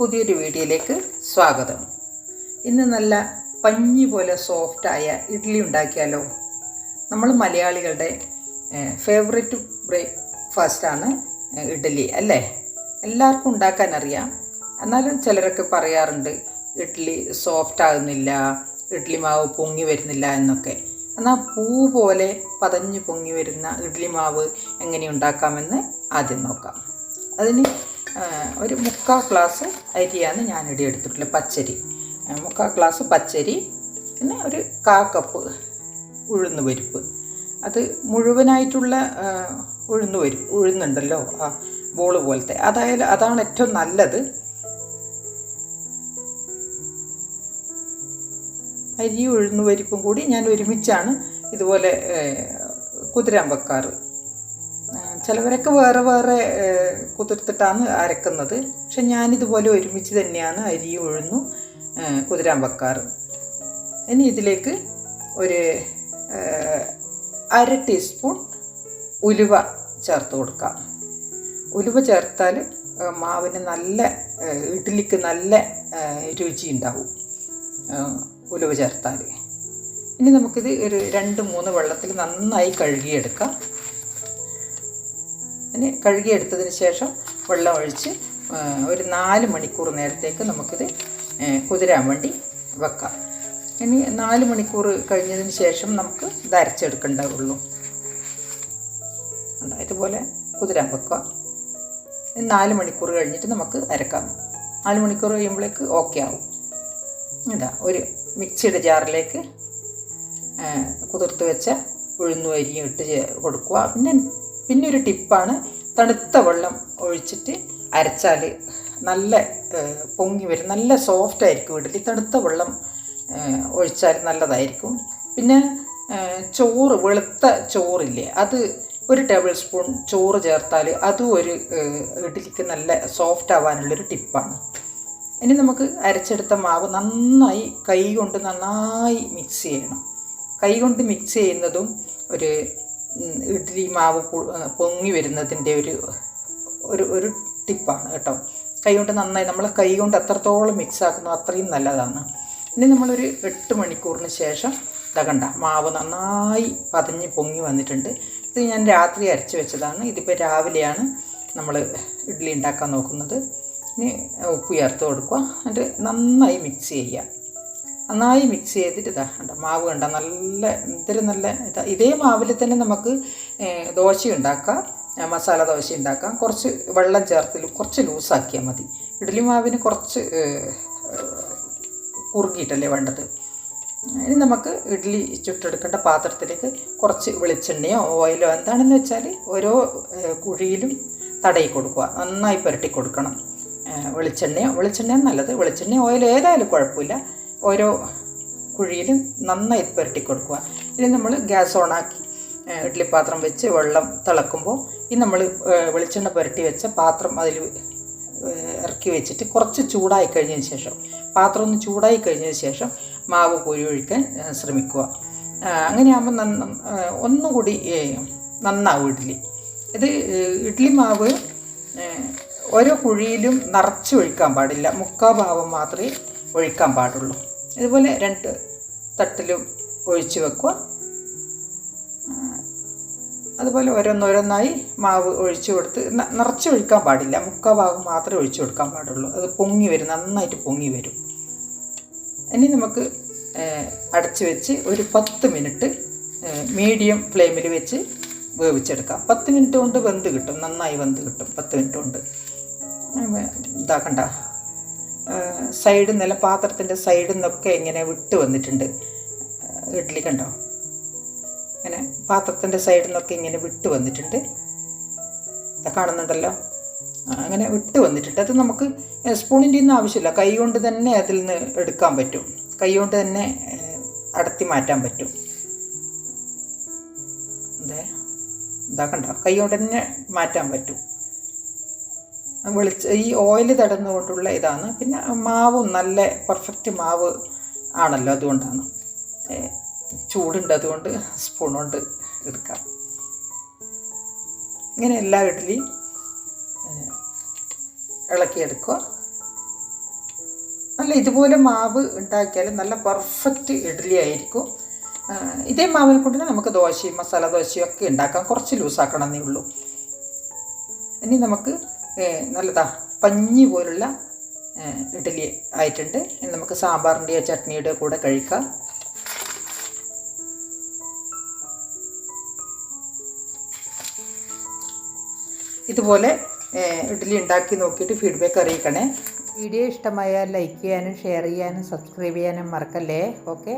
പുതിയൊരു വീഡിയോയിലേക്ക് സ്വാഗതം. ഇന്ന് നല്ല പഞ്ഞി പോലെ സോഫ്റ്റായ ഇഡ്ഡലി ഉണ്ടാക്കിയാലോ. നമ്മൾ മലയാളികളുടെ ഫേവറേറ്റ് ബ്രേക്ക്ഫാസ്റ്റാണ് ഇഡ്ഡലി അല്ലേ? എല്ലാവർക്കും ഉണ്ടാക്കാൻ അറിയാം. എന്നാലും ചിലരൊക്കെ പറയാറുണ്ട് ഇഡ്ഡലി സോഫ്റ്റ് ആകുന്നില്ല, ഇഡ്ഡലി മാവ് പൊങ്ങി വരുന്നില്ല എന്നൊക്കെ. എന്നാൽ പൂ പോലെ പതഞ്ഞ് പൊങ്ങി വരുന്ന ഇഡ്ഡലി മാവ് എങ്ങനെ ഉണ്ടാക്കാമെന്ന് ആദ്യം നോക്കാം. അതിന് ഒരു 3/4 ഗ്ലാസ് അരിയാണ് ഞാനിവിടെ എടുത്തിട്ടുള്ളത്, പച്ചരി. 3/4 ഗ്ലാസ് പച്ചരി, പിന്നെ ഒരു 1/4 കപ്പ് ഉഴുന്ന് പരിപ്പ്. അത് മുഴുവനായിട്ടുള്ള ഉഴുന്നുണ്ടല്ലോ, ആ ബോള് പോലത്തെ, അതാണ് ഏറ്റവും നല്ലത്. അരി ഉഴുന്ന് പരിപ്പും കൂടി ഞാൻ ഒരുമിച്ചാണ് ഇതുപോലെ കുതിരാൻ വെക്കാറ്. ചിലവരൊക്കെ വേറെ വേറെ കുതിർത്തിട്ടാണ് അരക്കുന്നത്. പക്ഷെ ഞാനിതുപോലെ ഒരുമിച്ച് തന്നെയാണ് അരിയും ഉഴുന്നും കുതിരാൻ വെക്കാറ്. ഇനി ഇതിലേക്ക് ഒരു 1/2 ടീസ്പൂൺ ഉലുവ ചേർത്ത് കൊടുക്കാം. ഉലുവ ചേർത്താൽ മാവിന് നല്ല ഇഡ്ഡലിക്ക് നല്ല രുചി ഉണ്ടാവും ഉലുവ ചേർത്താൽ. ഇനി നമുക്കിത് ഒരു 2-3 വെള്ളത്തിൽ നന്നായി കഴുകിയെടുക്കാം. ഇനി കഴുകിയെടുത്തതിന് ശേഷം വെള്ളം ഒഴിച്ച് ഒരു 4 മണിക്കൂർ നേരത്തേക്ക് നമുക്കിത് കുതിരാൻ വേണ്ടി വെക്കാം. ഇനി 4 മണിക്കൂർ കഴിഞ്ഞതിന് ശേഷം നമുക്ക് ഇത് അരച്ചെടുക്കേണ്ടതുള്ളൂ. ഇതുപോലെ കുതിരാൻ വെക്കുക. 4 മണിക്കൂർ കഴിഞ്ഞിട്ട് നമുക്ക് അരക്കാം. 4 മണിക്കൂർ കഴിയുമ്പോഴേക്ക് ഓക്കെ ആവും. ഒരു മിക്സിയുടെ ജാറിലേക്ക് കുതിർത്ത് വെച്ച ഉഴുന്നും അരിയും ഇട്ട് കൊടുക്കുക. പിന്നെ ഒരു ടിപ്പാണ്, തണുത്ത വെള്ളം ഒഴിച്ചിട്ട് അരച്ചാൽ നല്ല പൊങ്ങി വരും, നല്ല സോഫ്റ്റ് ആയിരിക്കും ഇഡ്ഡലി. തണുത്ത വെള്ളം ഒഴിച്ചാൽ നല്ലതായിരിക്കും. പിന്നെ ചോറ്, വെളുത്ത ചോറില്ലേ, അത് 1 ടേബിൾ സ്പൂൺ ചോറ് ചേർത്താൽ അതും ഒരു ഇഡ്ഡലിക്ക് നല്ല സോഫ്റ്റ് ആവാനുള്ളൊരു ടിപ്പാണ്. ഇനി നമുക്ക് അരച്ചെടുത്ത മാവ് നന്നായി കൈ കൊണ്ട് നന്നായി മിക്സ് ചെയ്യണം. കൈ കൊണ്ട് മിക്സ് ചെയ്യുന്നതും ഒരു ഇഡ്ഡലി മാവ് പൊങ്ങി വരുന്നതിൻ്റെ ഒരു ടിപ്പാണ് കേട്ടോ. കൈ കൊണ്ട് നന്നായി, നമ്മൾ കൈ കൊണ്ട് എത്രത്തോളം മിക്സ് ആക്കുന്നോ അത്രയും നല്ലതാണ്. ഇനി നമ്മളൊരു 8 മണിക്കൂറിന് ശേഷം കണ്ട മാവ് നന്നായി പതഞ്ഞ് പൊങ്ങി വന്നിട്ടുണ്ട്. ഇത് ഞാൻ രാത്രി അരച്ച് വെച്ചതാണ്. ഇതിപ്പോൾ രാവിലെയാണ് നമ്മൾ ഇഡ്ഡലി ഉണ്ടാക്കാൻ നോക്കുന്നത്. ഇനി ഉപ്പ് ചേർത്ത് കൊടുക്കുക. എന്നിട്ട് നന്നായി മിക്സ് ചെയ്യുക. നന്നായി മിക്സ് ചെയ്തിട്ട് മാവ് കണ്ട നല്ല നല്ല ഇതേ മാവിൽ തന്നെ നമുക്ക് ദോശ ഉണ്ടാക്കാം, മസാല ദോശ ഉണ്ടാക്കാം. കുറച്ച് വെള്ളം ചേർത്ത് കുറച്ച് ലൂസാക്കിയാൽ മതി. ഇഡ്ഡലി മാവിന് കുറച്ച് കുറുകിയിട്ടല്ലേ വേണ്ടത്. ഇനി നമുക്ക് ഇഡ്ഡലി ചുട്ടെടുക്കേണ്ട പാത്രത്തിലേക്ക് കുറച്ച് വെളിച്ചെണ്ണയോ ഓയിലോ എന്താണെന്ന് വെച്ചാൽ ഓരോ കുഴിയിലും തടയി കൊടുക്കുക. നന്നായി പുരട്ടി കൊടുക്കണം. വെളിച്ചെണ്ണയോ നല്ലത്, വെളിച്ചെണ്ണയോ ഓയിലോ ഏതായാലും കുഴപ്പമില്ല. ഓരോ കുഴിയിലും നന്നായി പുരട്ടി കൊടുക്കുക. ഇനി നമ്മൾ ഗ്യാസ് ഓണാക്കി ഇഡ്ഡലി പാത്രം വെച്ച് വെള്ളം തിളക്കുമ്പോൾ ഈ നമ്മൾ വെളിച്ചെണ്ണ പുരട്ടി വെച്ച പാത്രം അതിൽ ഇറക്കി വെച്ചിട്ട് കുറച്ച് ചൂടായി കഴിഞ്ഞതിന് ശേഷം, പാത്രം ഒന്ന് ചൂടായി കഴിഞ്ഞതിന് ശേഷം മാവ് കോരി ഒഴിക്കാൻ ശ്രമിക്കുക. അങ്ങനെയാകുമ്പോൾ ഒന്നുകൂടി നന്നാവും ഇഡ്ഡലി. ഇത് ഇഡ്ഡലി മാവ് ഓരോ കുഴിയിലും നിറച്ച് ഒഴിക്കാൻ പാടില്ല, 3/4 ഭാഗം മാത്രമേ ഒഴിക്കാൻ പാടുള്ളൂ. ഇതുപോലെ 2 തട്ടിലും ഒഴിച്ച് വെക്കുക. അതുപോലെ ഓരോന്നോരോന്നായി മാവ് ഒഴിച്ച് കൊടുത്ത് നിറച്ച് ഒഴിക്കാൻ പാടില്ല, 3/4 ഭാഗം മാത്രമേ ഒഴിച്ച് കൊടുക്കാൻ പാടുള്ളൂ. അത് പൊങ്ങി വരും, നന്നായിട്ട് പൊങ്ങി വരും. ഇനി നമുക്ക് അടച്ച് വെച്ച് ഒരു 10 മിനിറ്റ് മീഡിയം ഫ്ലെയിമിൽ വെച്ച് വേവിച്ചെടുക്കാം. 10 മിനിറ്റ് കൊണ്ട് വെന്ത് കിട്ടും, നന്നായി വെന്ത് കിട്ടും 10 മിനിറ്റ് കൊണ്ട്. ഇതാക്കണ്ട, സൈഡിൽ നിന്നല്ല, പാത്രത്തിൻ്റെ സൈഡിൽ നിന്നൊക്കെ ഇങ്ങനെ വിട്ട് വന്നിട്ടുണ്ട് ഇഡ്ഡലി. കണ്ടോ, ഇങ്ങനെ പാത്രത്തിൻ്റെ സൈഡിൽ നിന്നൊക്കെ ഇങ്ങനെ വിട്ട് വന്നിട്ടുണ്ട്, കാണുന്നുണ്ടല്ലോ. അങ്ങനെ വിട്ട് വന്നിട്ടുണ്ട്. അത് നമുക്ക് സ്പൂണിൻ്റെ ഒന്നും ആവശ്യമില്ല, കൈ കൊണ്ട് തന്നെ അതിൽ നിന്ന് എടുക്കാൻ പറ്റും, കൈ കൊണ്ട് തന്നെ അടത്തി മാറ്റാൻ പറ്റും. കണ്ടോ, കൈ കൊണ്ട് തന്നെ മാറ്റാൻ പറ്റും. ഈ ഓയിൽ തടന്നുകൊണ്ടുള്ള ഇതാണ്. പിന്നെ മാവും നല്ല പെർഫെക്റ്റ് മാവ് ആണല്ലോ, അതുകൊണ്ടാണ്. ചൂടുണ്ട്, അതുകൊണ്ട് സ്പൂൺ കൊണ്ട് എടുക്കാം. ഇങ്ങനെ എല്ലാ ഇഡ്ഡലിയും ഇളക്കിയെടുക്കുക. നല്ല ഇതുപോലെ മാവ് ഉണ്ടാക്കിയാൽ നല്ല പെർഫെക്റ്റ് ഇഡ്ഡലി ആയിരിക്കും. ഇതേ മാവിനെ കൊണ്ട് നമുക്ക് ദോശയും മസാല ദോശയും ഒക്കെ ഉണ്ടാക്കാം. കുറച്ച് ലൂസാക്കണമെന്നേ ഉള്ളൂ. ഇനി നമുക്ക് നല്ലതാ പഞ്ഞി പോലുള്ള ഇഡ്ഡലി ആയിട്ടുണ്ട്. ഇനി നമുക്ക് സാമ്പാറിൻ്റെയോ ചട്നിയുടെയോ കൂടെ കഴിക്കാം. ഇതുപോലെ ഇഡ്ഡലി ഉണ്ടാക്കി നോക്കിയിട്ട് ഫീഡ്ബാക്ക് അറിയിക്കണേ. വീഡിയോ ഇഷ്ടമായാൽ ലൈക്ക് ചെയ്യാനും ഷെയർ ചെയ്യാനും സബ്സ്ക്രൈബ് ചെയ്യാനും മറക്കല്ലേ. ഓക്കെ.